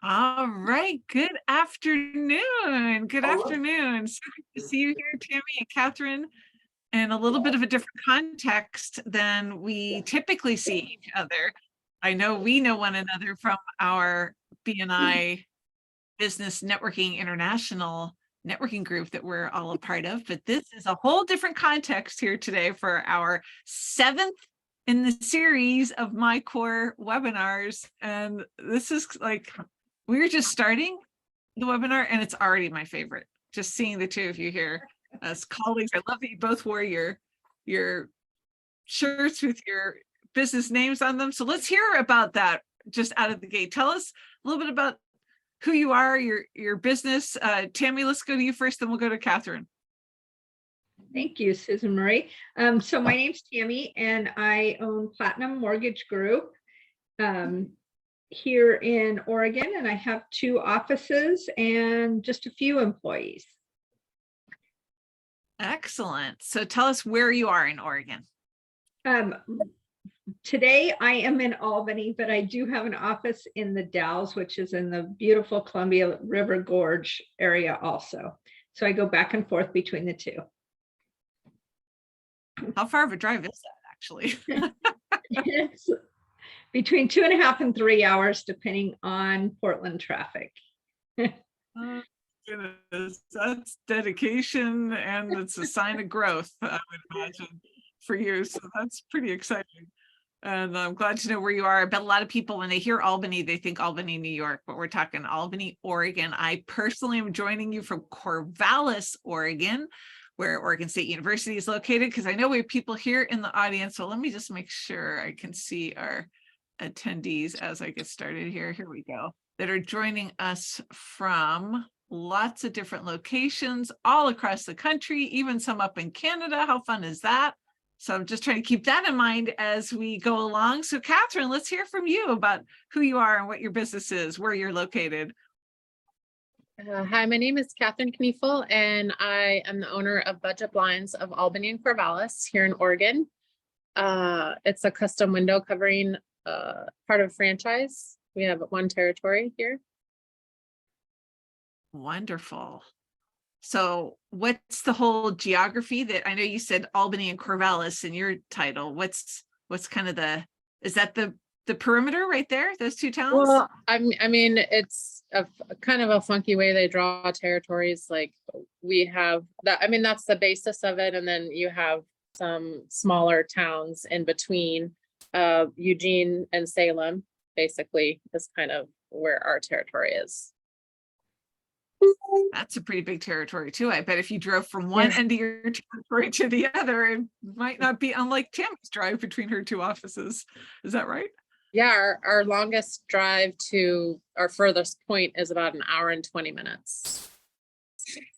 All right. Good afternoon. Good Hello. afternoon. So good to see you here, Tammy and Catherine, in a little bit of a different context than we typically see each other. I know we know one another from our BNI Business Networking International networking group that we're all a part of, but this is a whole different context here today for our 7th in the series of My Core webinars. And this is like, we're just starting the webinar and it's already my favorite. Just seeing the two of you here as colleagues. I love that you both wore your shirts with your business names on them. So let's hear about that just out of the gate. Tell us a little bit about who you are, your business. Tammy, let's go to you first, then we'll go to Catherine. Thank you, Susan Marie. So my name's Tammy and I own Platinum Mortgage Group here in Oregon, and I have 2 offices and just a few employees. Excellent. So tell us where you are in Oregon. Today I am in Albany, but I do have an office in the Dalles, which is in the beautiful Columbia River Gorge area also. So I go back and forth between the 2. How far of a drive is that actually? It's between 2.5 and 3 hours, depending on Portland traffic. Goodness, that's dedication and it's a sign of growth, I would imagine, for you. So that's pretty exciting. And I'm glad to know where you are. I bet a lot of people, when they hear Albany, they think Albany, New York, but we're talking Albany, Oregon. I personally am joining you from Corvallis, Oregon, where Oregon State University is located, because I know we have people here in the audience. So let me just make sure I can see our attendees as I get started here. Here we go. That are joining us from lots of different locations all across the country, even some up in Canada. How fun is that? So I'm just trying to keep that in mind as we go along. So Catherine, let's hear from you about who you are and what your business is, where you're located. Hi, my name is Catherine Kniefel, and I am the owner of Budget Blinds of Albany and Corvallis here in Oregon. It's a custom window covering part of franchise. We have 1 territory here. Wonderful. So what's the whole geography that, I know you said Albany and Corvallis in your title. What's kind of is that the perimeter right there, those 2 towns? Well, I mean, it's a kind of a funky way they draw territories. Like we have that, I mean, that's the basis of it. And then you have some smaller towns in between. Eugene and Salem basically is kind of where our territory is. That's a pretty big territory too. I bet if you drove from one end of your territory to the other, it might not be unlike Tammy's drive between her 2 offices. Is that right? Yeah, our longest drive to our furthest point is about 1 hour and 20 minutes.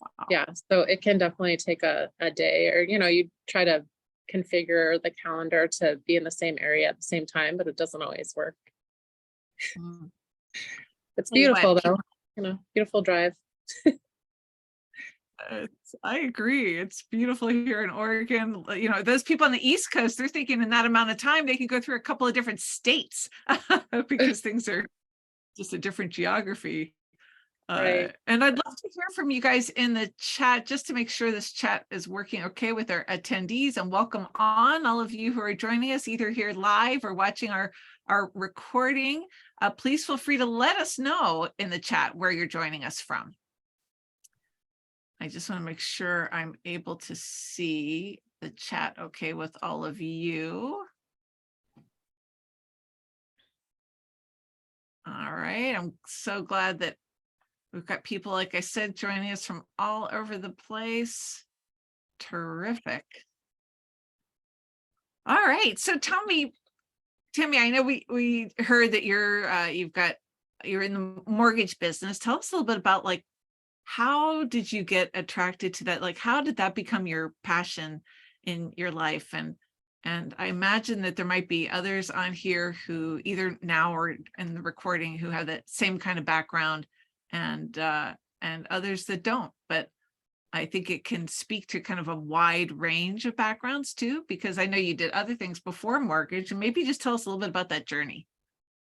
Wow. Yeah, so it can definitely take a day, or you try to configure the calendar to be in the same area at the same time, but it doesn't always work. It's beautiful though, beautiful drive. I agree. It's beautiful here in Oregon. Those people on the East Coast, they're thinking in that amount of time, they can go through a couple of different states because things are just a different geography. Right. And I'd love to hear from you guys in the chat, just to make sure this chat is working okay with our attendees. And welcome on all of you who are joining us either here live or watching our recording. Please feel free to let us know in the chat where you're joining us from. I just want to make sure I'm able to see the chat okay with all of you. All right, I'm so glad that we've got people, like I said, joining us from all over the place. Terrific. All right, so tell me, Tammy, I know we heard that you're in the mortgage business. Tell us a little bit about, like, how did you get attracted to that? Like, how did that become your passion in your life? And I imagine that there might be others on here who either now or in the recording who have that same kind of background, and others that don't. But I think it can speak to kind of a wide range of backgrounds too, because I know you did other things before mortgage, and maybe just tell us a little bit about that journey.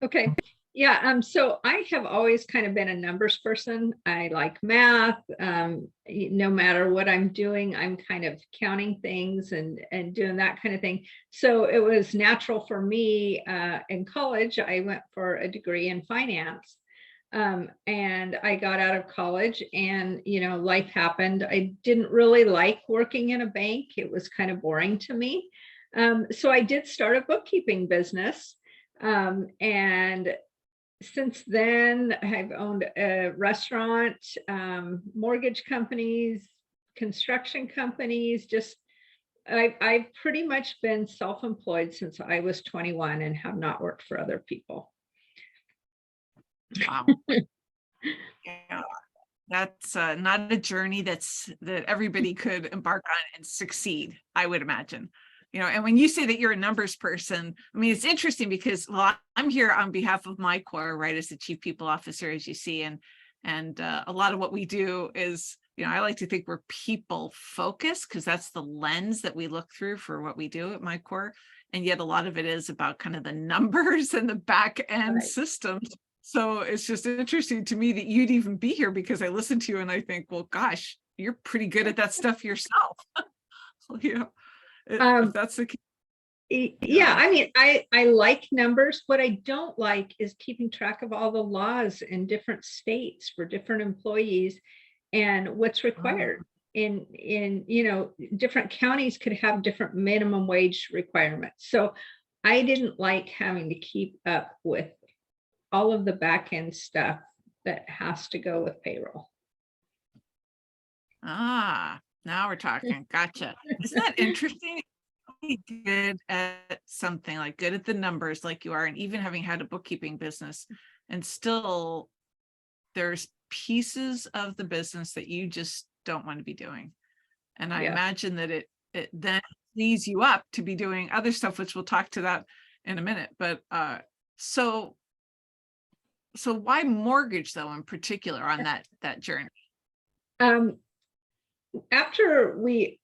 Okay. Yeah, so I have always kind of been a numbers person. I like math. No matter what I'm doing, I'm kind of counting things and doing that kind of thing. So it was natural for me in college. I went for a degree in finance. And I got out of college and, life happened. I didn't really like working in a bank. It was kind of boring to me. So I did start a bookkeeping business. And since then, I've owned a restaurant, mortgage companies, construction companies, just I've pretty much been self-employed since I was 21 and have not worked for other people. Wow. Yeah, that's not a journey that everybody could embark on and succeed, I would imagine. And when you say that you're a numbers person, I mean, it's interesting because, well, I'm here on behalf of my core, right, as the chief people officer, as you see, and a lot of what we do is, I like to think we're people focused because that's the lens that we look through for what we do at my core. And yet a lot of it is about kind of the numbers and the back end Right. systems. So it's just interesting to me that you'd even be here because I listen to you and I think, well, gosh, you're pretty good at that stuff yourself. If that's the case. Yeah, I mean, I like numbers. What I don't like is keeping track of all the laws in different states for different employees and what's required. In different counties could have different minimum wage requirements. So I didn't like having to keep up with all of the back end stuff that has to go with payroll. Now we're talking. Gotcha. Isn't that interesting? Good at something, like good at the numbers like you are, and even having had a bookkeeping business, and still there's pieces of the business that you just don't want to be doing. And I imagine that it then leads you up to be doing other stuff, which we'll talk to that in a minute. But so why mortgage though in particular on that journey? After we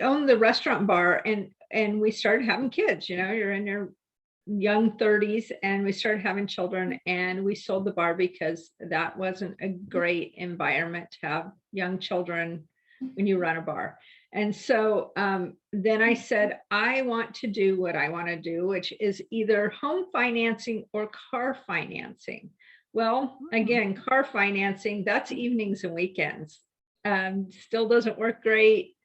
owned the restaurant bar and we started having kids, you're in your young 30s and we started having children, and we sold the bar because that wasn't a great environment to have young children when you run a bar. And so then I said, I want to do what I want to do, which is either home financing or car financing. Well, again, car financing, that's evenings and weekends. Still doesn't work great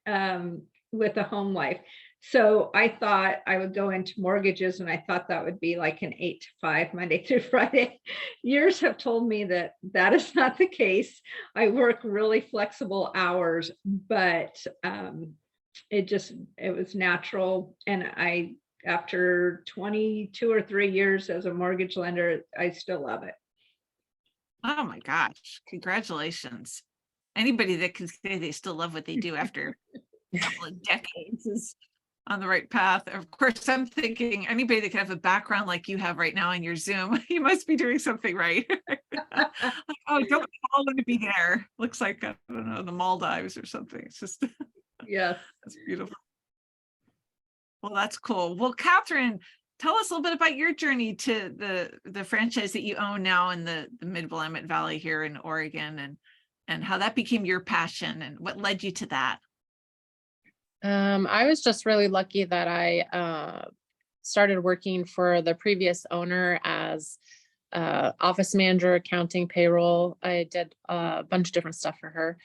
with a home life. So I thought I would go into mortgages, and I thought that would be like an 8 to 5, Monday through Friday. Years have told me that that is not the case. I work really flexible hours, but it was natural. And after 22 or 3 years as a mortgage lender, I still love it. Oh my gosh, congratulations. Anybody that can say they still love what they do after a couple of decades is on the right path. Of course, I'm thinking anybody that can have a background like you have right now in your Zoom, you must be doing something right. Like, oh, don't all want to be there. Looks like, I don't know, the Maldives or something. It's just, Yes. that's beautiful. Well, that's cool. Well, Catherine, tell us a little bit about your journey to the franchise that you own now in the Mid-Willamette Valley here in Oregon, and how that became your passion and what led you to that. I was just really lucky that I started working for the previous owner as office manager, accounting, payroll. I did a bunch of different stuff for her.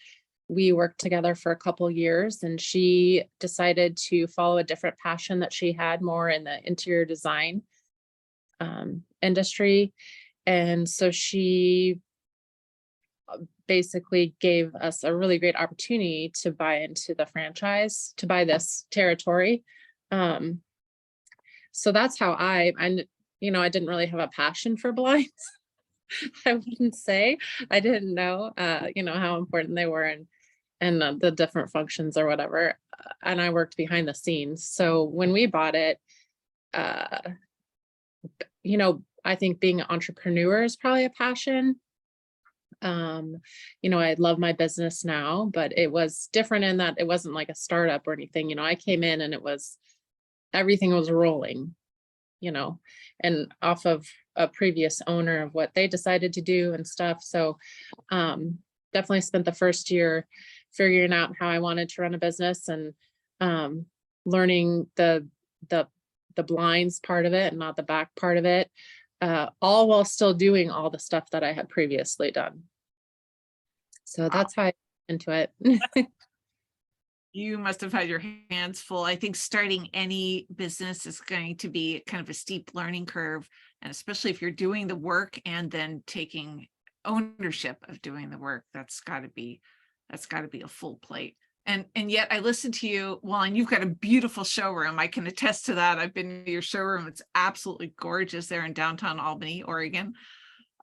We worked together for a couple years, and she decided to follow a different passion that she had, more in the interior design industry. And so she basically gave us a really great opportunity to buy into the franchise, to buy this territory. So that's how I didn't really have a passion for blinds. I wouldn't say. I didn't know, how important they were and the different functions or whatever. And I worked behind the scenes. So when we bought it, I think being an entrepreneur is probably a passion. I love my business now, but it was different in that it wasn't like a startup or anything. I came in and everything was rolling, and off of a previous owner of what they decided to do and stuff. So definitely spent the first year figuring out how I wanted to run a business and learning the blinds part of it and not the back part of it, all while still doing all the stuff that I had previously done. So that's how I got into it. You must have had your hands full. I think starting any business is going to be kind of a steep learning curve. And especially if you're doing the work and then taking ownership of doing the work, that's gotta be a full plate. And yet I listened to you, well, and you've got a beautiful showroom. I can attest to that. I've been to your showroom. It's absolutely gorgeous there in downtown Albany, Oregon.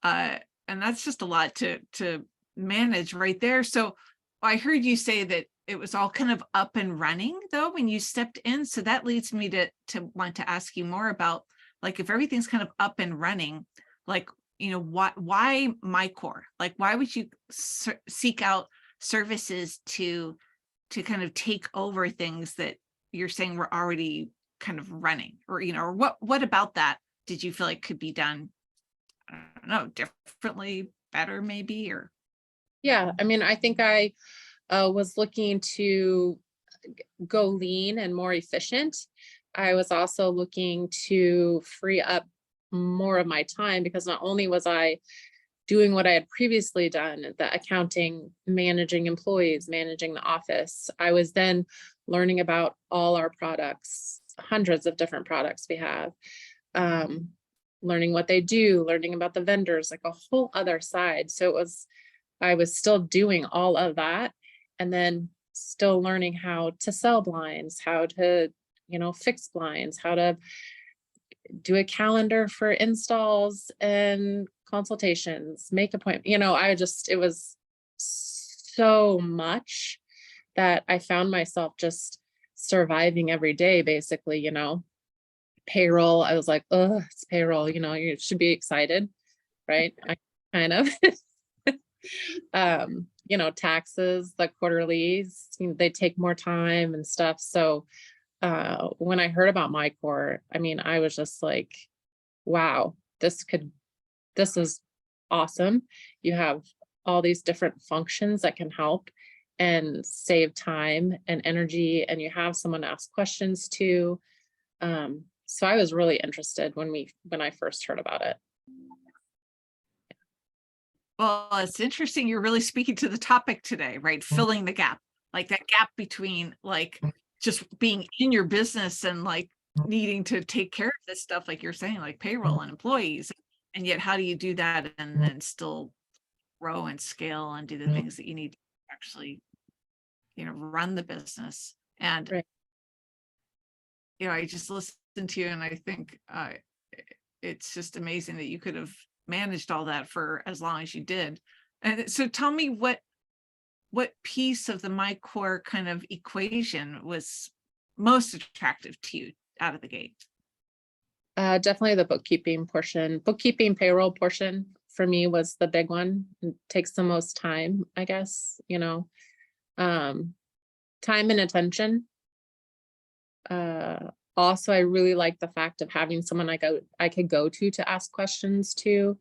And that's just a lot to manage right there. So I heard you say that it was all kind of up and running though when you stepped in. So that leads me to want to ask you more about, like, if everything's kind of up and running, like, you know, why MyCore? Like, why would you seek out services to kind of take over things that you're saying were already kind of running, or, you know, or what about that did you feel like could be done, I don't know, differently, better maybe? Or Yeah, I mean, I think I was looking to go lean and more efficient. I was also looking to free up more of my time, because not only was I doing what I had previously done, the accounting, managing employees, managing the office, I was then learning about all our products, hundreds of different products we have, learning what they do, learning about the vendors, like a whole other side. So I was still doing all of that, and then still learning how to sell blinds, how to, you know, fix blinds, how to do a calendar for installs and consultations, make appointments. You know, it was so much that I found myself just surviving every day, basically, you know. Payroll, I was like, oh, it's payroll, you know, you should be excited, right? I kind of. You know, taxes, the quarterlies, you know, they take more time and stuff. So when I heard about MyCore, I mean, I was just like, wow, this is awesome. You have all these different functions that can help and save time and energy, and you have someone to ask questions to. So I was really interested when I first heard about it. well, it's interesting. You're really speaking to the topic today, right? Filling the gap, like that gap between like just being in your business and like needing to take care of this stuff, like you're saying, like payroll and employees. And yet, how do you do that and then still grow and scale and do the things that you need to actually, you know, run the business? And, Right. you know, I just listened to you and I think it's just amazing that you could have managed all that for as long as you did. And so tell me what piece of the MyCore kind of equation was most attractive to you out of the gate? Definitely the bookkeeping payroll portion for me was the big one. It takes the most time, I guess, you know, time and attention. Also, I really like the fact of having someone I could go to ask questions to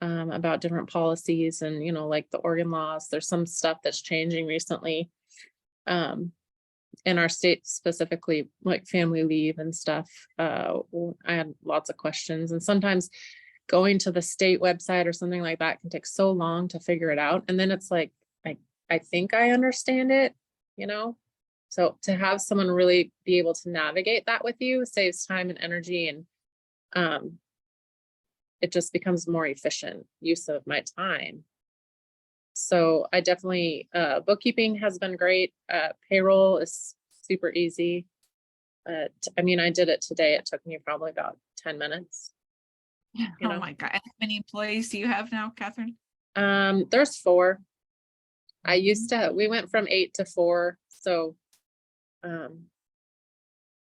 about different policies and, you know, like the Oregon laws. There's some stuff that's changing recently in our state, specifically like family leave and stuff. I had lots of questions, and sometimes going to the state website or something like that can take so long to figure it out. And then it's like, I think I understand it, you know? So to have someone really be able to navigate that with you saves time and energy, and it just becomes more efficient use of my time. So I definitely, bookkeeping has been great. Payroll is super easy. I mean, I did it today. It took me probably about 10 minutes. You Oh know? my God. How many employees do you have now, Catherine? There's 4. We went from 8 to 4. So,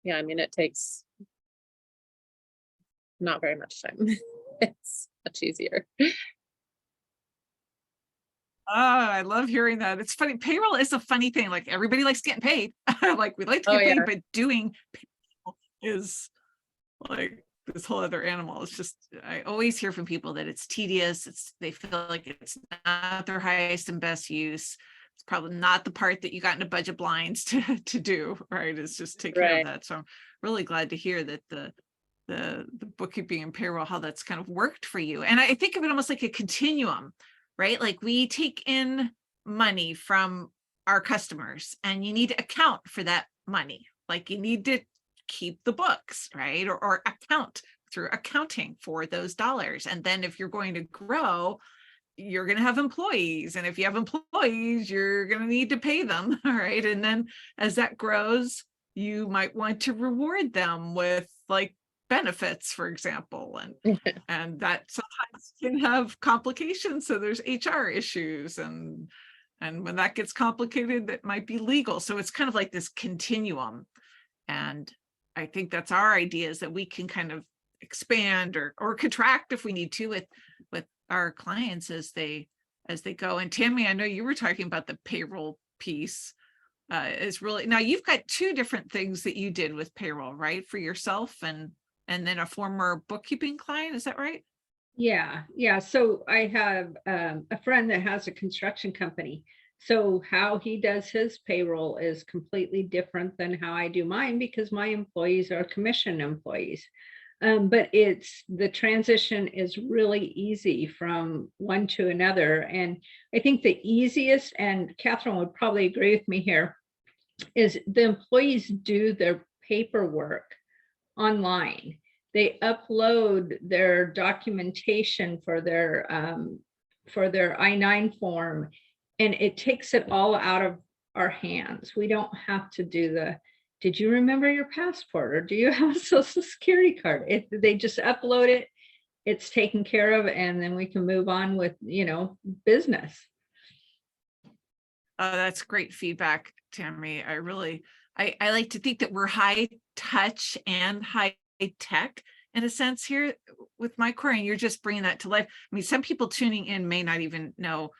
yeah, I mean, it takes not very much time. It's much easier. Oh, I love hearing that. It's funny. Payroll is a funny thing. Like everybody likes getting paid. Like we like to Oh, get paid, yeah. but doing payroll is like this whole other animal. It's just, I always hear from people that it's tedious. They feel like it's not their highest and best use. It's probably not the part that you got into budget blinds to do, right? It's just take care of Right. that. So I'm really glad to hear that the bookkeeping and payroll, how that's kind of worked for you. And I think of it almost like a continuum, right? Like we take in money from our customers and you need to account for that money. Like you need to keep the books, right? Or account through accounting for those dollars. And then if you're going to grow, you're going to have employees. And if you have employees, you're going to need to pay them, all right? And then as that grows, you might want to reward them with like benefits, for example. And that sometimes can have complications. So there's HR issues and when that gets complicated, that might be legal. So it's kind of like this continuum. And I think that's our idea, is that we can kind of expand or contract if we need to with our clients as they go. And Tammy, I know you were talking about the payroll piece. Is really, now you've got two different things that you did with payroll, right? For yourself and then a former bookkeeping client, is that right? Yeah. So I have a friend that has a construction company. So how he does his payroll is completely different than how I do mine, because my employees are commission employees. But the transition is really easy from one to another. And I think the easiest, and Catherine would probably agree with me here, is the employees do their paperwork online. They upload their documentation for their I-9 form, and it takes it all out of our hands. We don't have to do did you remember your passport, or do you have a social security card? They just upload it, it's taken care of, and then we can move on with, business. That's great feedback, Tammy. I like to think that we're high touch and high tech in a sense here with MyCore, and you're just bringing that to life. I mean, some people tuning in may not even know,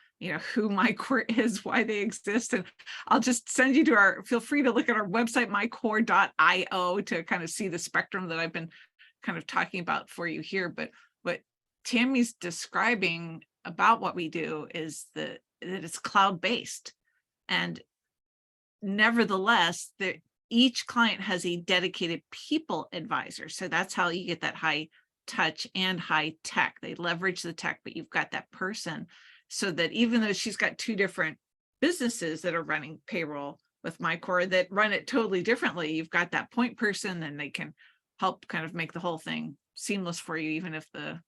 who MyCore is, why they exist. And I'll just send you to feel free to look at our website, mycore.io, to kind of see the spectrum that I've been kind of talking about for you here. But what Tammy's describing about what we do is that it's cloud-based. And nevertheless, each client has a dedicated people advisor. So that's how you get that high touch and high tech. They leverage the tech, but you've got that person, so that even though she's got two different businesses that are running payroll with MyCore that run it totally differently, you've got that point person, and they can help kind of make the whole thing seamless for you, even if the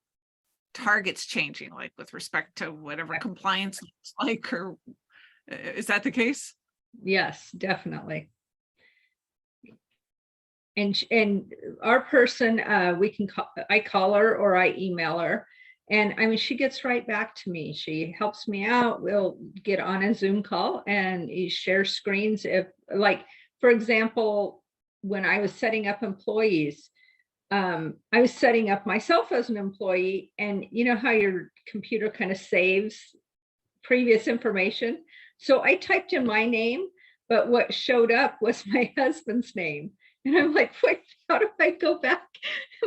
target's changing, like with respect to whatever compliance looks like. Or is that the case? Yes, definitely. And our person, I call her or I email her, and I mean, she gets right back to me. She helps me out. We'll get on a Zoom call and share screens. If, like, for example, when I was setting up employees, I was setting up myself as an employee, and you know how your computer kind of saves previous information. So I typed in my name, but what showed up was my husband's name. And I'm like, wait, how do I go back?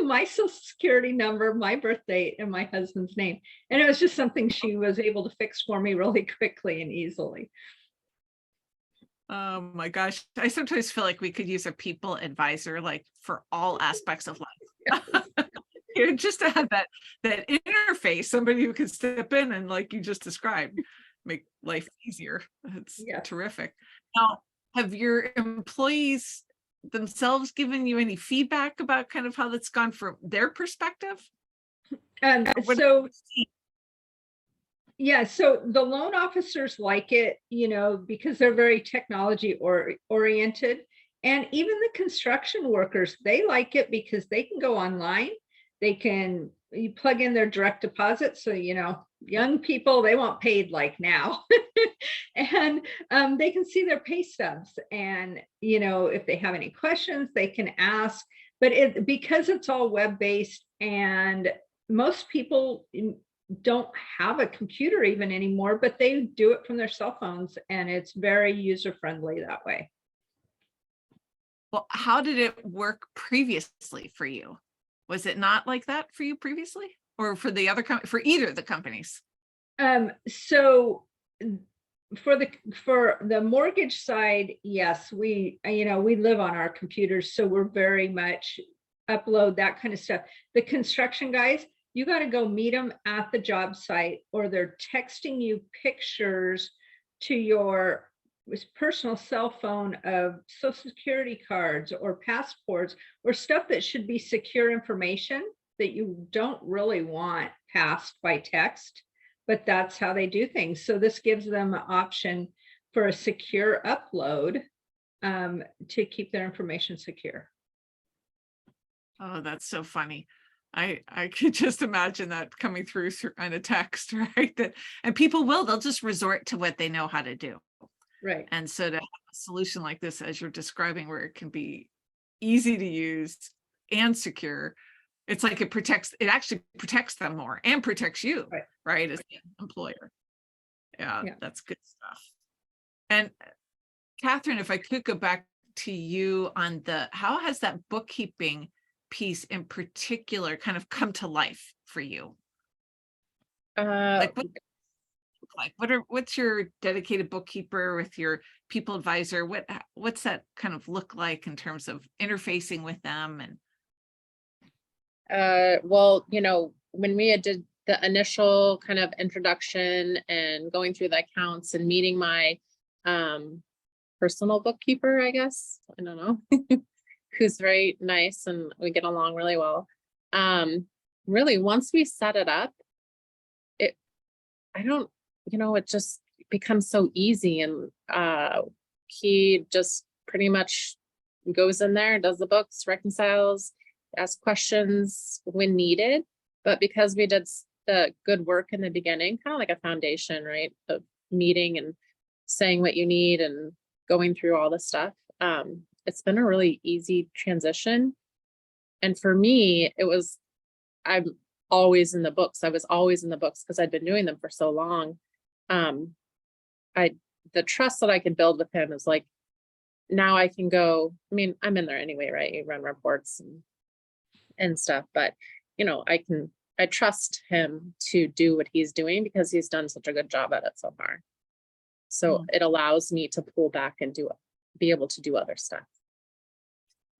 My social security number, my birth date, and my husband's name. And it was just something she was able to fix for me really quickly and easily. Oh my gosh. I sometimes feel like we could use a people advisor, like for all aspects of life. Just to have that interface, somebody who can step in and, like you just described, make life easier. It's terrific. Now, have your employees themselves given you any feedback about kind of how that's gone from their perspective? So the loan officers like it, because they're very technology oriented. And even the construction workers, they like it because they can go online. You plug in their direct deposit. So, young people, they want paid like now. And they can see their pay stubs. And, if they have any questions, they can ask. But because it's all web-based, and most people don't have a computer even anymore, but they do it from their cell phones, and it's very user-friendly that way. Well, how did it work previously for you? Was it not like that for you previously, or for the other for either of the companies? So for the mortgage side, yes, we live on our computers, so we're very much upload that kind of stuff. The construction guys, you got to go meet them at the job site, or they're texting you pictures to your personal cell phone of social security cards or passports or stuff that should be secure information that you don't really want passed by text, but that's how they do things. So this gives them an option for a secure upload to keep their information secure. Oh, that's so funny. I could just imagine that coming through on a text, right? And people they'll just resort to what they know how to do. Right. And so to have a solution like this, as you're describing, where it can be easy to use and secure, it's like it actually protects them more and protects you, right? As the employer. Yeah, that's good stuff. And Catherine, if I could go back to you on how has that bookkeeping piece in particular kind of come to life for you? What's your dedicated bookkeeper with your people advisor? What's that kind of look like in terms of interfacing with them? And well, when we did the initial kind of introduction and going through the accounts and meeting my personal bookkeeper, I guess, I don't know, who's very nice and we get along really well. Really, once we set it up, it just becomes so easy. And he just pretty much goes in there, does the books, reconciles, asks questions when needed. But because we did the good work in the beginning, kind of like a foundation, right, of meeting and saying what you need and going through all this stuff, it's been a really easy transition. And for me, I'm always in the books. I was always in the books because I'd been doing them for so long. The trust that I could build with him is like, now I can go, I mean, I'm in there anyway, right? You run reports and stuff, but I trust him to do what he's doing because he's done such a good job at it so far. So it allows me to pull back and be able to do other stuff.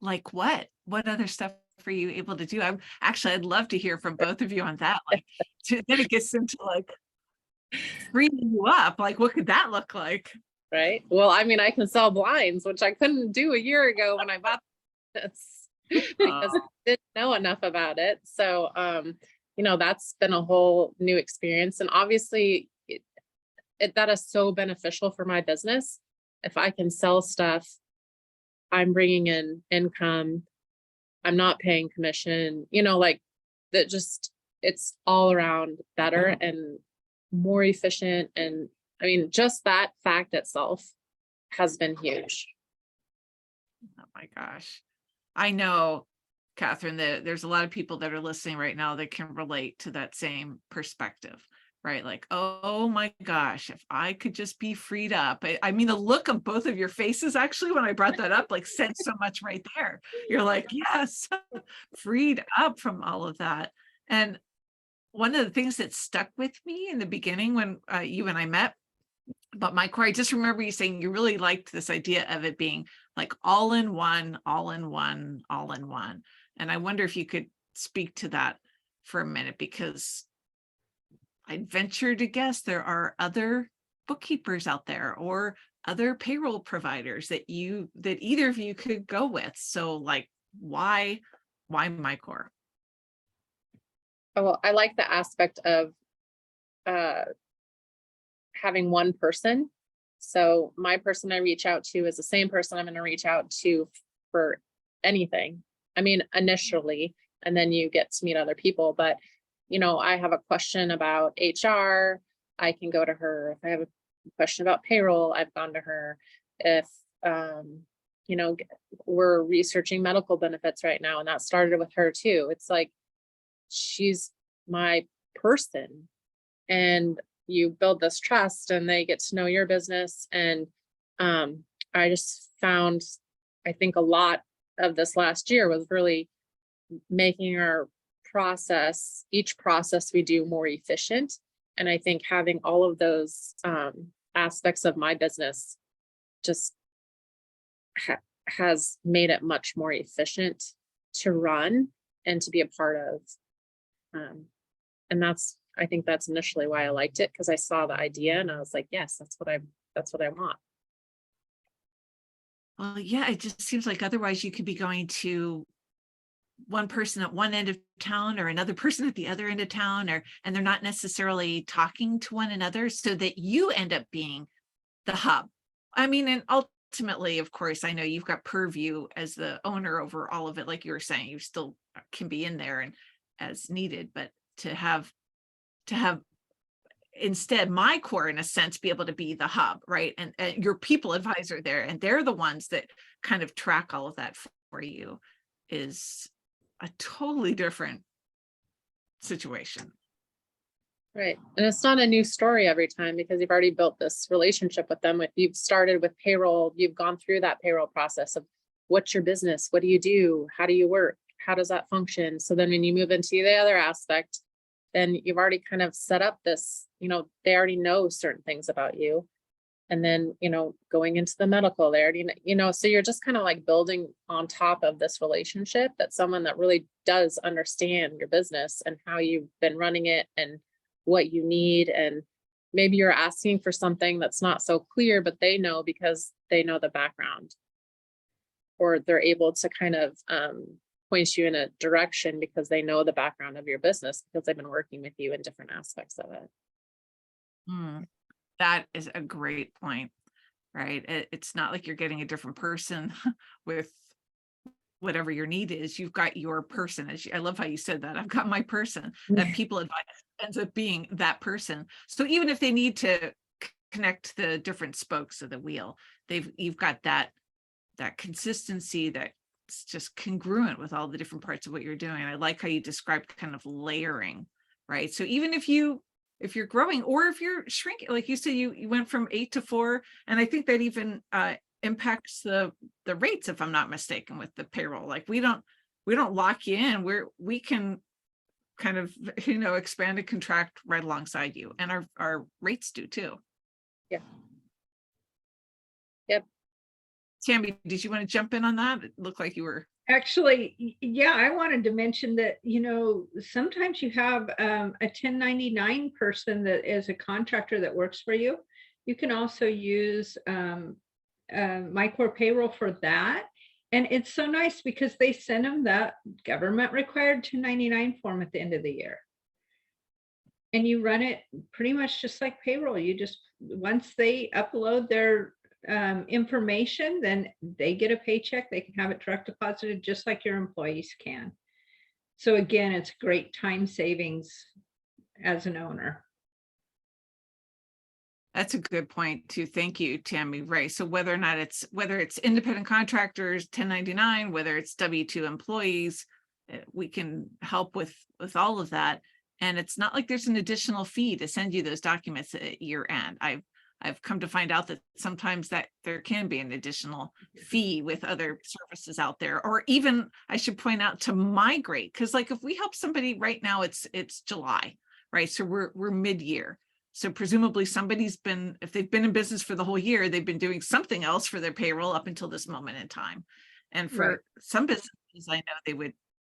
Like what other stuff are you able to do? I'd love to hear from both of you on that. Like, then it gets into like freeing you up. Like, what could that look like? Right. Well, I mean, I can sell blinds, which I couldn't do a year ago when I bought this because I didn't know enough about it. So, that's been a whole new experience. And obviously that is so beneficial for my business. If I can sell stuff, I'm bringing in income. I'm not paying commission, like that. Just, it's all around better and more efficient. And I mean, just that fact itself has been huge. Oh my gosh. I know, Catherine, that there's a lot of people that are listening right now that can relate to that same perspective, right? Like, oh my gosh, if I could just be freed up. I mean, the look of both of your faces, actually, when I brought that up, like said so much right there. You're like, yes, freed up from all of that. And one of the things that stuck with me in the beginning when you and I met about MyCore, I just remember you saying you really liked this idea of it being like all in one, all in one, all in one. And I wonder if you could speak to that for a minute, because I'd venture to guess there are other bookkeepers out there or other payroll providers that either of you could go with. So like, why MyCore? Oh, well, I like the aspect of having one person. So my person I reach out to is the same person I'm going to reach out to for anything. I mean, initially, and then you get to meet other people. But, I have a question about HR, I can go to her. If I have a question about payroll, I've gone to her. If, we're researching medical benefits right now, and that started with her too. It's like, she's my person, and you build this trust and they get to know your business. And I just found, I think a lot of this last year was really making our process, each process we do more efficient. And I think having all of those aspects of my business just has made it much more efficient to run and to be a part of. And I think that's initially why I liked it, because I saw the idea and I was like, yes, that's what I want. Well, yeah, it just seems like otherwise you could be going to one person at one end of town or another person at the other end of town, and they're not necessarily talking to one another, so that you end up being the hub. I mean, and ultimately, of course, I know you've got purview as the owner over all of it. Like you were saying, you still can be in there and as needed, but to have instead my core, in a sense, be able to be the hub, right? And your people advisor there, and they're the ones that kind of track all of that for you, is a totally different situation. Right. And it's not a new story every time, because you've already built this relationship with them. If you've started with payroll, you've gone through that payroll process of what's your business? What do you do? How do you work? How does that function? So then when you move into the other aspect, then you've already kind of set up this, they already know certain things about you. And then, going into the medical, they already, so you're just kind of like building on top of this relationship, that someone that really does understand your business and how you've been running it and what you need. And maybe you're asking for something that's not so clear, but they know because they know the background, or they're able to kind of point you in a direction because they know the background of your business, because they've been working with you in different aspects of it. That is a great point, right? It's not like you're getting a different person with whatever your need is. You've got your person. I love how you said that. I've got my person. That people advice ends up being that person. So even if they need to connect the different spokes of the wheel, you've got that consistency that's just congruent with all the different parts of what you're doing. I like how you described kind of layering, right? So even if you're growing, or if you're shrinking, like you said, you went from 8 to 4, and I think that even impacts the rates, if I'm not mistaken, with the payroll. Like we don't lock you in. We can kind of expand and contract right alongside you, and our rates do too. Yeah. Yep. Tammy, did you want to jump in on that? It looked like you were. Actually, yeah, I wanted to mention that, sometimes you have a 1099 person that is a contractor that works for you. You can also use MyCore Payroll for that. And it's so nice because they send them that government required 1099 form at the end of the year. And you run it pretty much just like payroll. You just, once they upload their information, then they get a paycheck. They can have it direct deposited just like your employees can. So again, it's great time savings as an owner. That's a good point too. Thank you, Tammy. Right. So whether it's independent contractors, 1099, whether it's W-2 employees, we can help with all of that. And it's not like there's an additional fee to send you those documents at year end. I've come to find out that sometimes that there can be an additional fee with other services out there, or even I should point out to migrate, because like if we help somebody right now, it's July, right? So we're mid-year. So presumably if they've been in business for the whole year, they've been doing something else for their payroll up until this moment in time. And for some businesses, I know they would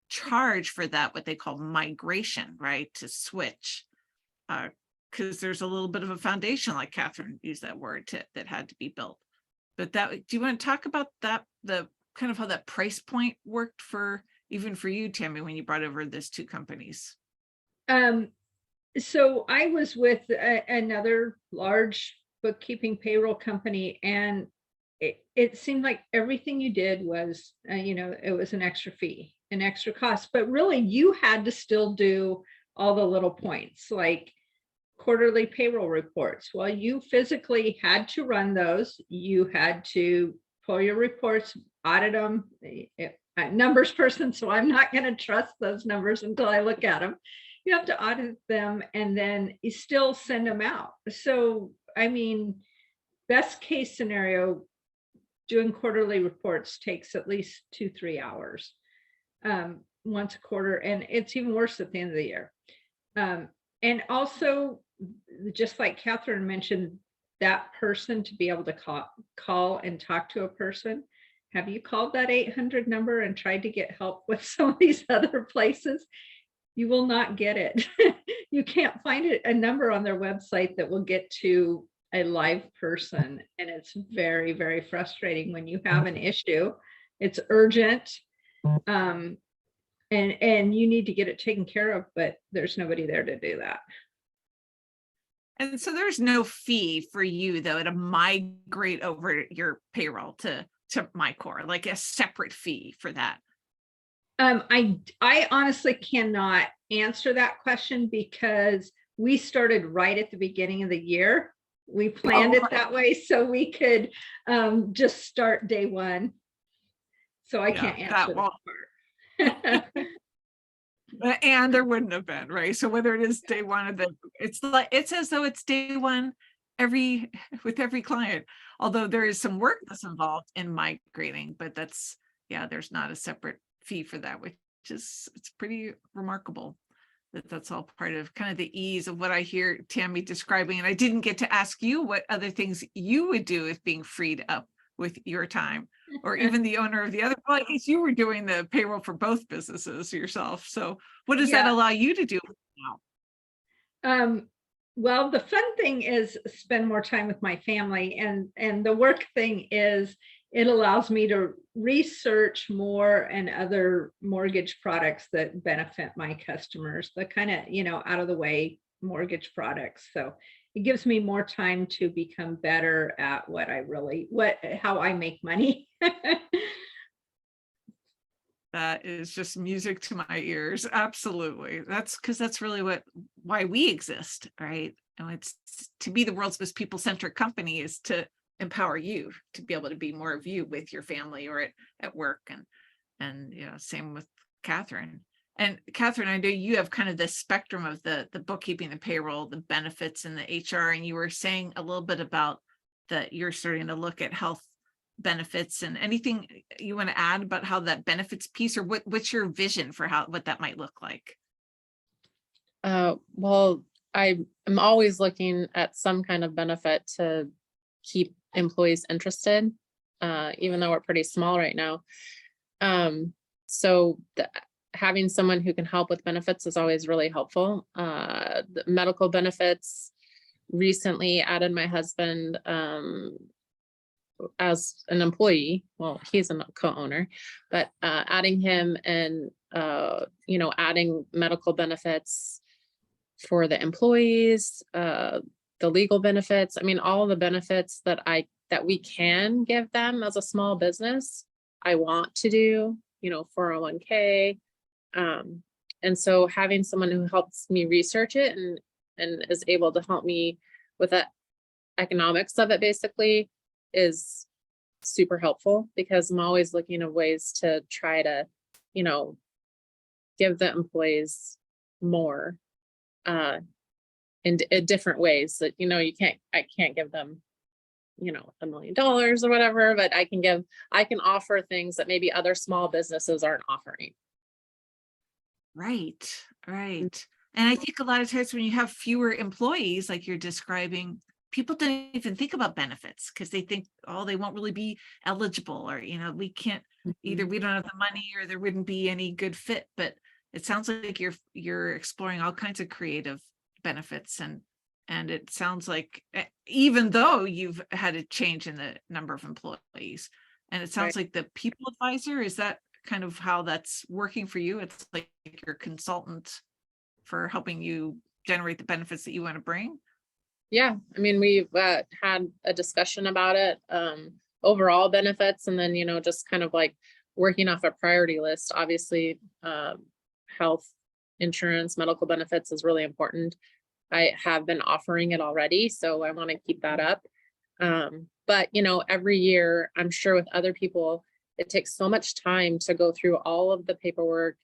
charge for that, what they call migration, right? To switch. Because there's a little bit of a foundation, like Catherine used that word, that had to be built. But do you want to talk about that, the kind of how that price point worked even for you, Tammy, when you brought over those two companies? So I was with another large bookkeeping payroll company, and it seemed like everything you did was, it was an extra fee, an extra cost, but really you had to still do all the little points like quarterly payroll reports. Well, you physically had to run those. You had to pull your reports, audit them. Numbers person, so I'm not going to trust those numbers until I look at them. You have to audit them, and then you still send them out. So, I mean, best case scenario, doing quarterly reports takes at least 2-3 hours. once a quarter, and it's even worse at the end of the year. And also, just like Catherine mentioned, that person to be able to call and talk to a person. Have you called that 800 number and tried to get help with some of these other places? You will not get it. You can't find a number on their website that will get to a live person. And it's very, very frustrating when you have an issue. It's urgent. And you need to get it taken care of, but there's nobody there to do that. And so there's no fee for you though to migrate over your payroll to MyCore, like a separate fee for that. I honestly cannot answer that question because we started right at the beginning of the year. We planned it that way so we could just start day one. So I can't answer that part. And there wouldn't have been, right? So whether it is day one of it's as though it's day one with every client, although there is some work that's involved in migrating, but there's not a separate fee for that, which is, it's pretty remarkable that that's all part of kind of the ease of what I hear Tammy describing. And I didn't get to ask you what other things you would do if being freed up with your time, or even the owner of the other, well, I guess you were doing the payroll for both businesses yourself. So what does that allow you to do now? Well, the fun thing is spend more time with my family, and the work thing is it allows me to research more and other mortgage products that benefit my customers, the kind of, out of the way mortgage products. So it gives me more time to become better at how I make money. That is just music to my ears. Absolutely. That's really why we exist, right? And it's to be the world's most people-centric company is to empower you to be able to be more of you with your family or at work. And same with Catherine. And Catherine, I know you have kind of the spectrum of the bookkeeping, the payroll, the benefits, and the HR. And you were saying a little bit about that you're starting to look at health benefits, and anything you want to add about how that benefits piece, or what's your vision for what that might look like? Well, I'm always looking at some kind of benefit to keep employees interested, even though we're pretty small right now. So having someone who can help with benefits is always really helpful. The medical benefits, recently added my husband as an employee. Well, he's a co-owner, but adding him and adding medical benefits for the employees, the legal benefits. I mean, all the benefits that we can give them as a small business, I want to do, 401k. And so having someone who helps me research it and is able to help me with the economics of it basically is super helpful, because I'm always looking at ways to try to, give the employees more in different ways that, I can't give them, $1 million or whatever, but I can offer things that maybe other small businesses aren't offering. Right. And I think a lot of times when you have fewer employees, like you're describing, people don't even think about benefits because they think, oh, they won't really be eligible, or, we can't, either we don't have the money or there wouldn't be any good fit. But it sounds like you're exploring all kinds of creative benefits, and it sounds like even though you've had a change in the number of employees, and it sounds like the people advisor, is that kind of how that's working for you? It's like your consultant for helping you generate the benefits that you want to bring. Yeah, I mean, we've had a discussion about it, overall benefits, and then, just kind of like working off a priority list. Obviously, health insurance, medical benefits is really important. I have been offering it already, so I want to keep that up. But, every year, I'm sure with other people, it takes so much time to go through all of the paperwork,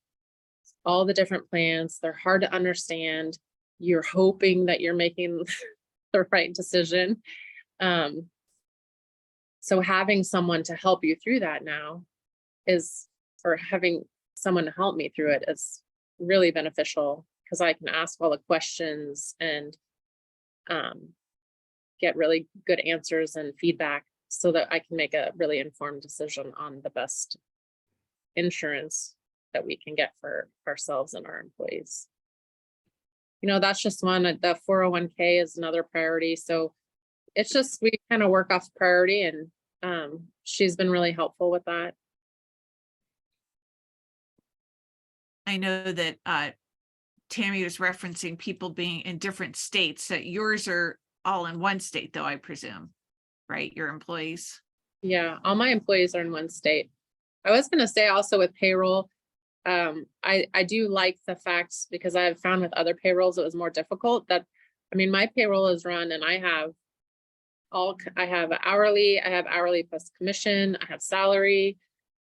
all the different plans. They're hard to understand. You're hoping that you're making the right decision. So having someone to help you through that now or having someone to help me through it is really beneficial because I can ask all the questions and get really good answers and feedback so that I can make a really informed decision on the best insurance that we can get for ourselves and our employees. You know, that's just one. The 401k is another priority. So it's just, we kind of work off priority, and she's been really helpful with that. I know that Tammy was referencing people being in different states, that yours are all in one state though, I presume, right? Your employees? Yeah, all my employees are in one state. I was going to say also with payroll, I do like the fact, because I've found with other payrolls it was more difficult, that, I mean, my payroll is run and I have hourly plus commission, I have salary.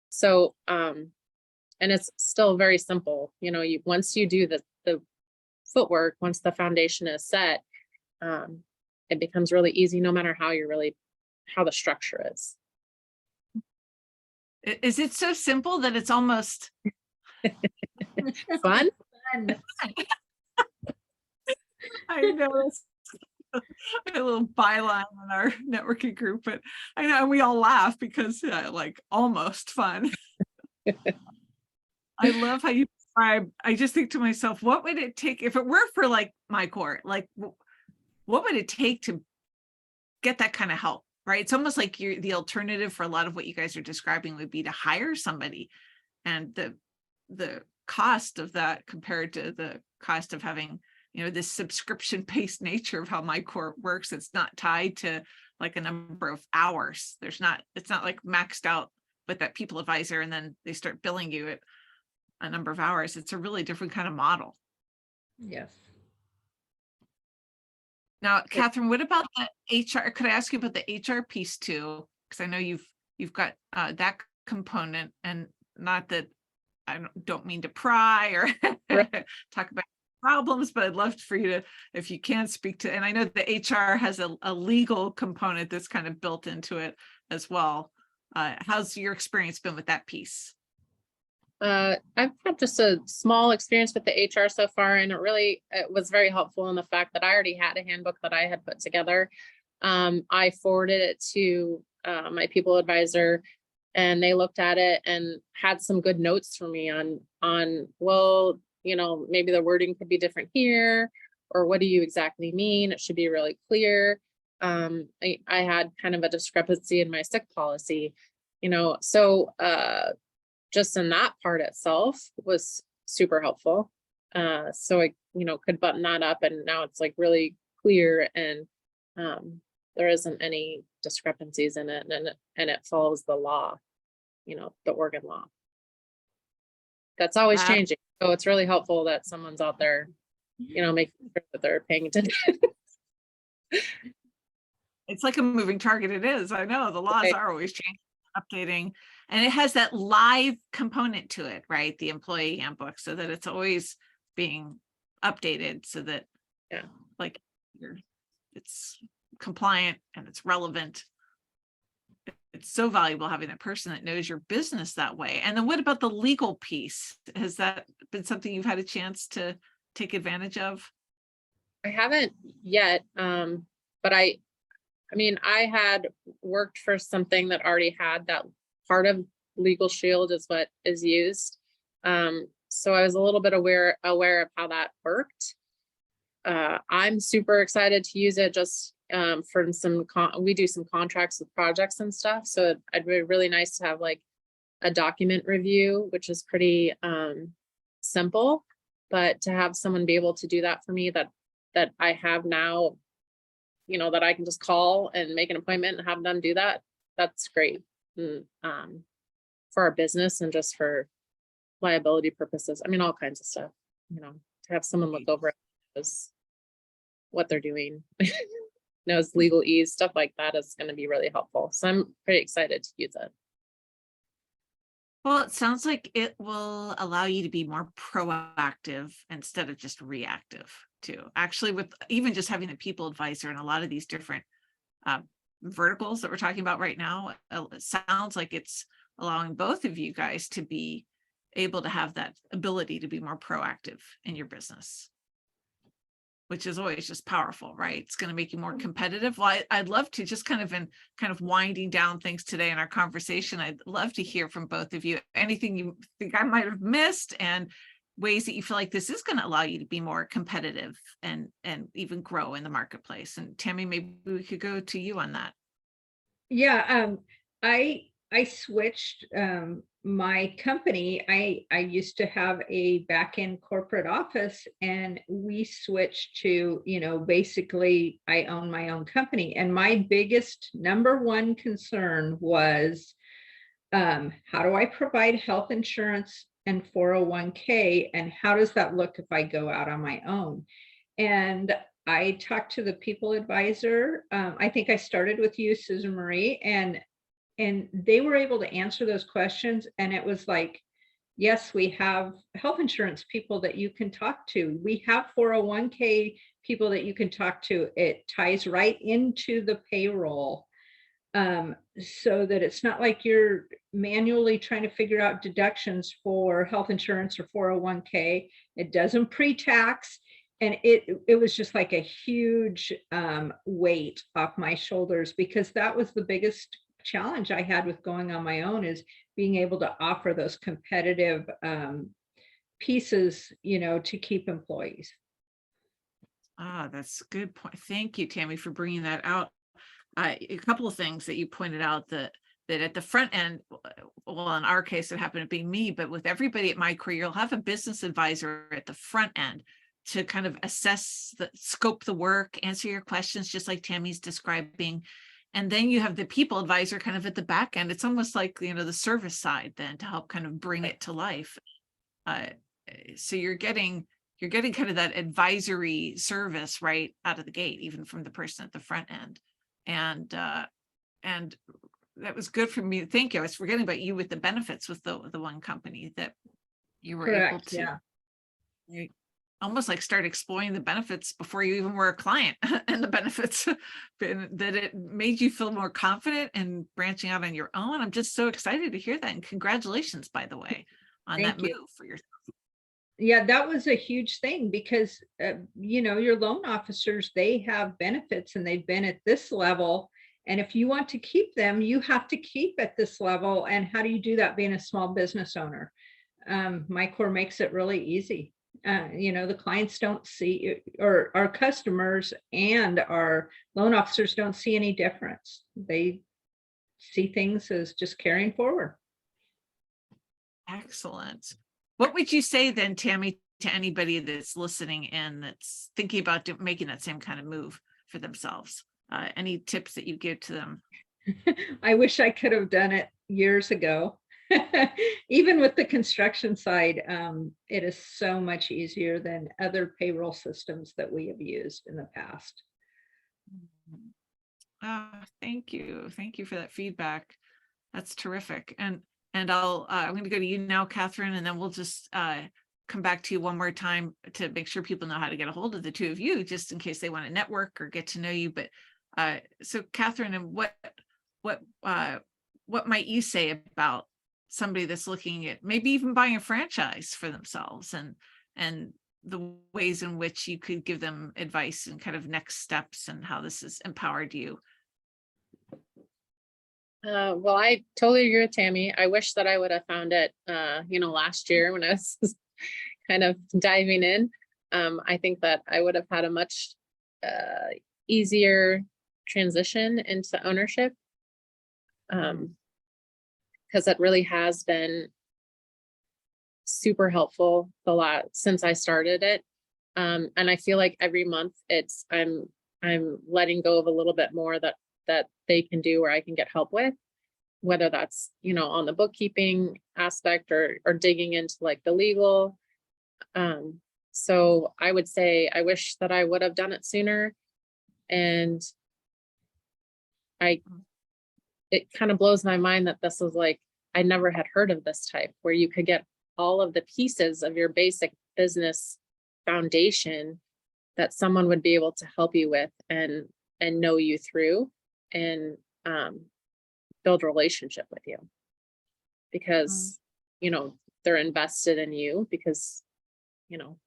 So, and it's still very simple. You know, once you do the footwork, once the foundation is set, it becomes really easy, no matter how the structure is. Is it so simple that it's almost Fun? Fun. I know it's a little byline in our networking group, but I know we all laugh because like almost fun. I love how you describe. I just think to myself, what would it take if it were for like my court? Like, what would it take to get that kind of help? Right? It's almost like the alternative for a lot of what you guys are describing would be to hire somebody, and the cost of that compared to the cost of having, you know, this subscription-based nature of how my court works. It's not tied to like a number of hours. It's not like maxed out with that people advisor and then they start billing you at a number of hours. It's a really different kind of model. Yes. Now, Catherine, what about the HR? Could I ask you about the HR piece too? Because I know you've got that component, and not that I don't mean to pry or talk about problems, but I'd love for you to, if you can, speak to, and I know the HR has a legal component that's kind of built into it as well. How's your experience been with that piece? I've had just a small experience with the HR so far, and it was very helpful in the fact that I already had a handbook that I had put together. I forwarded it to my people advisor, and they looked at it and had some good notes for me on, well, you know, maybe the wording could be different here, or what do you exactly mean? It should be really clear. I had kind of a discrepancy in my sick policy, you know, so just in that part itself was super helpful. So I, you know, could button that up, and now it's like really clear, and there isn't any discrepancies in it, and it follows the law, you know, the Oregon law. That's always changing. So it's really helpful that someone's out there, you know, making sure that they're paying attention. It's like a moving target. It is. I know the laws are always changing, updating, and it has that live component to it, right? The employee handbook, so that it's always being updated, so that like it's compliant and it's relevant. It's so valuable having that person that knows your business that way. And then what about the legal piece? Has that been something you've had a chance to take advantage of? I haven't yet, but I mean, I had worked for something that already had that part of Legal Shield is what is used. So I was a little bit aware of how that worked. I'm super excited to use it just for we do some contracts with projects and stuff. So it'd be really nice to have like a document review, which is pretty simple, but to have someone be able to do that for me that I have now, you know, that I can just call and make an appointment and have them do that. That's great. And, for our business and just for liability purposes. I mean, all kinds of stuff, you know, to have someone look over it, knows what they're doing, knows legalese, stuff like that is going to be really helpful. So I'm pretty excited to use it. Well, it sounds like it will allow you to be more proactive instead of just reactive too. Actually, with even just having the people advisor and a lot of these different verticals that we're talking about right now, it sounds like it's allowing both of you guys to be able to have that ability to be more proactive in your business, which is always just powerful, right? It's going to make you more competitive. Well, I'd love to just kind of winding down things today in our conversation. I'd love to hear from both of you, anything you think I might have missed and ways that you feel like this is going to allow you to be more competitive and even grow in the marketplace. And Tammy, maybe we could go to you on that. Yeah, I switched my company. I used to have a back-end corporate office, and we switched to, basically I own my own company. And my biggest number one concern was, how do I provide health insurance and 401k, and how does that look if I go out on my own? And I talked to the people advisor. I think I started with you, Susan Marie, and they were able to answer those questions. And it was like, yes, we have health insurance people that you can talk to. We have 401k people that you can talk to. It ties right into the payroll, so that it's not like you're manually trying to figure out deductions for health insurance or 401k. It doesn't pre-tax. And it was just like a huge weight off my shoulders, because that was the biggest challenge I had with going on my own, is being able to offer those competitive pieces, to keep employees. Ah, that's a good point. Thank you, Tammy, for bringing that out. A couple of things that you pointed out, that at the front end, well, in our case, it happened to be me, but with everybody at my career, you'll have a business advisor at the front end to kind of assess scope the work, answer your questions, just like Tammy's describing. And then you have the people advisor kind of at the back end. It's almost like, the service side then, to help kind of bring it to life. So you're getting kind of that advisory service right out of the gate, even from the person at the front end. And that was good for me. Thank you. I was forgetting about you with the benefits with the one company that you were able Correct, to. yeah. You almost like start exploring the benefits before you even were a client and the benefits, that it made you feel more confident and branching out on your own. I'm just so excited to hear that. And congratulations, by the way, on Thank that you. move for yourself. Yeah, that was a huge thing, because, your loan officers, they have benefits and they've been at this level. And if you want to keep them, you have to keep at this level. And how do you do that being a small business owner? MyCore makes it really easy. The clients don't see, or our customers and our loan officers don't see any difference. They see things as just carrying forward. Excellent. What would you say then, Tammy, to anybody that's listening in, that's thinking about making that same kind of move for themselves? Any tips that you give to them? I wish I could have done it years ago. Even with the construction side, it is so much easier than other payroll systems that we have used in the past. Thank you. Thank you for that feedback. That's terrific. And I'm going to go to you now, Catherine, and then we'll just come back to you one more time to make sure people know how to get a hold of the two of you, just in case they want to network or get to know you. But so Catherine, and what might you say about somebody that's looking at maybe even buying a franchise for themselves, and the ways in which you could give them advice and kind of next steps, and how this has empowered you? Well, I totally agree with Tammy. I wish that I would have found it, last year when I was kind of diving in. I think that I would have had a much easier transition into ownership, because it really has been super helpful since I started it. And I feel like every month I'm letting go of a little bit more that they can do, or I can get help with, whether that's, on the bookkeeping aspect or digging into like the legal. So I would say I wish that I would have done it sooner. And it kind of blows my mind that this was like, I never had heard of this type, where you could get all of the pieces of your basic business foundation that someone would be able to help you with and know you through, and build a relationship with you. Because, they're invested in you because, you know,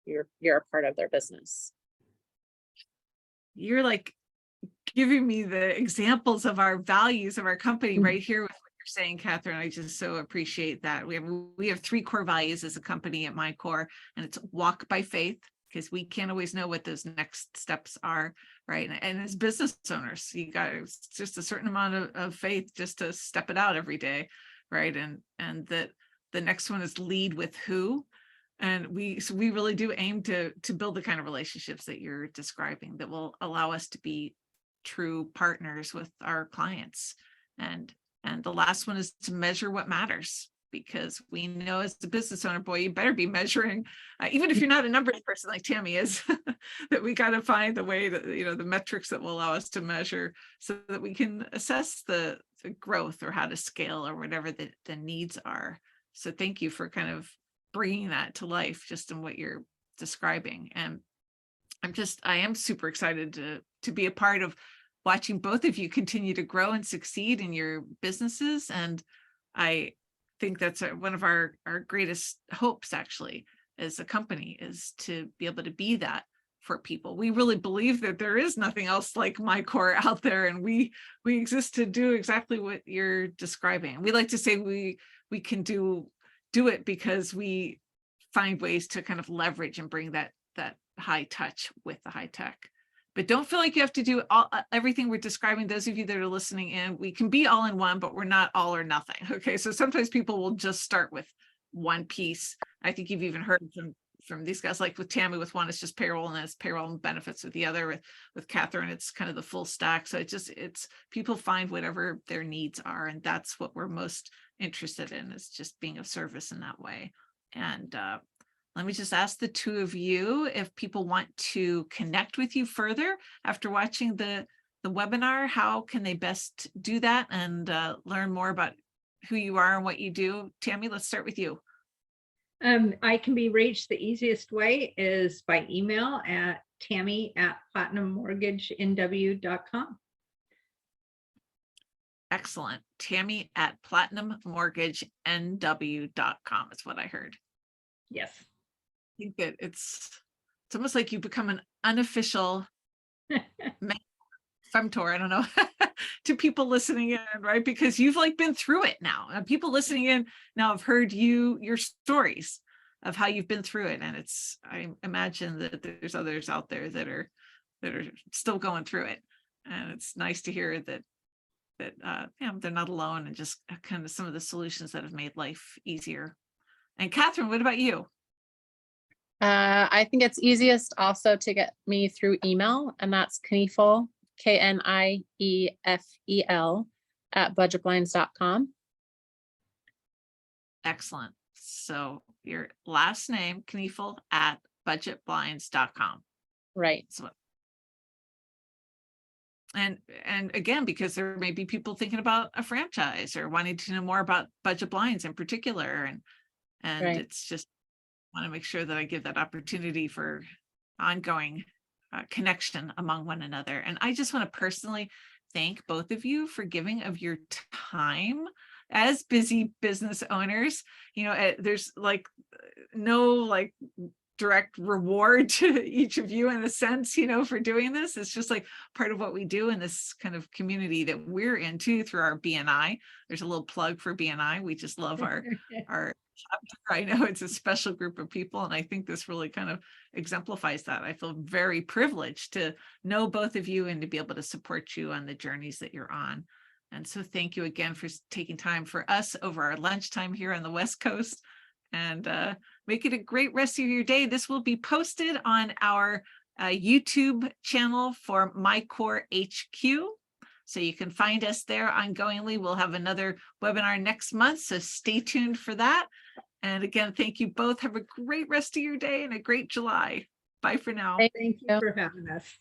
you're a part of their business. You're like giving me the examples of our values of our company right here with what you're saying, Catherine. I just so appreciate that. We have 3 core values as a company at my core, and it's walk by faith, because we can't always know what those next steps are, right? And as business owners, you got just a certain amount of faith just to step it out every day, right? And that the next one is lead with who. And we really do aim to build the kind of relationships that you're describing that will allow us to be true partners with our clients. And the last one is to measure what matters, because we know as a business owner, boy, you better be measuring, even if you're not a numbers person like Tammy is, that we got to find the way that, you know, the metrics that will allow us to measure so that we can assess the growth or how to scale or whatever the needs are. So thank you for kind of bringing that to life just in what you're describing. And I am super excited to be a part of watching both of you continue to grow and succeed in your businesses. And I think that's one of our greatest hopes actually as a company, is to be able to be that for people. We really believe that there is nothing else like my core out there, and we exist to do exactly what you're describing. We like to say we can do it because we find ways to kind of leverage and bring that high touch with the high tech. But don't feel like you have to do everything we're describing. Those of you that are listening in, we can be all in one, but we're not all or nothing. Okay, so sometimes people will just start with one piece. I think you've even heard from these guys, like with Tammy, with one, it's just payroll, and it's payroll and benefits. With the other, with Catherine, it's kind of the full stack. So it's people find whatever their needs are, and that's what we're most interested in, is just being of service in that way. And let me just ask the 2 of you, if people want to connect with you further after watching the webinar, how can they best do that and learn more about who you are and what you do? Tammy, let's start with you. I can be reached. The easiest way is by email at tammy@platinummortgagenw.com. Excellent. Tammy@platinummortgagenw.com is what I heard. Yes. I think that it's almost like you become an unofficial femtor, I don't know, to people listening in, right? Because you've like been through it now. And people listening in now have heard your stories of how you've been through it. And I imagine that there's others out there that are still going through it. And it's nice to hear that they're not alone, and just kind of some of the solutions that have made life easier. And Catherine, what about you? I think it's easiest also to get me through email, and that's Kniefel, KNIEFEL @budgetblinds.com. Excellent. So your last name, Kniefel, @budgetblinds.com. Right. So, and again, because there may be people thinking about a franchise or wanting to know more about budget blinds in particular, and Right. it's just want to make sure that I give that opportunity for ongoing connection among one another. And I just want to personally thank both of you for giving of your time as busy business owners. You know, there's like no like direct reward to each of you in a sense, you know, for doing this. It's just like part of what we do in this kind of community that we're into through our BNI. There's a little plug for BNI. We just love our chapter. I know it's a special group of people, and I think this really kind of exemplifies that. I feel very privileged to know both of you and to be able to support you on the journeys that you're on. And so thank you again for taking time for us over our lunchtime here on the West Coast, and make it a great rest of your day. This will be posted on our YouTube channel for My Core HQ. So you can find us there ongoingly. We'll have another webinar next month, so stay tuned for that. And again, thank you both. Have a great rest of your day and a great July. Bye for now. Thank you for having us.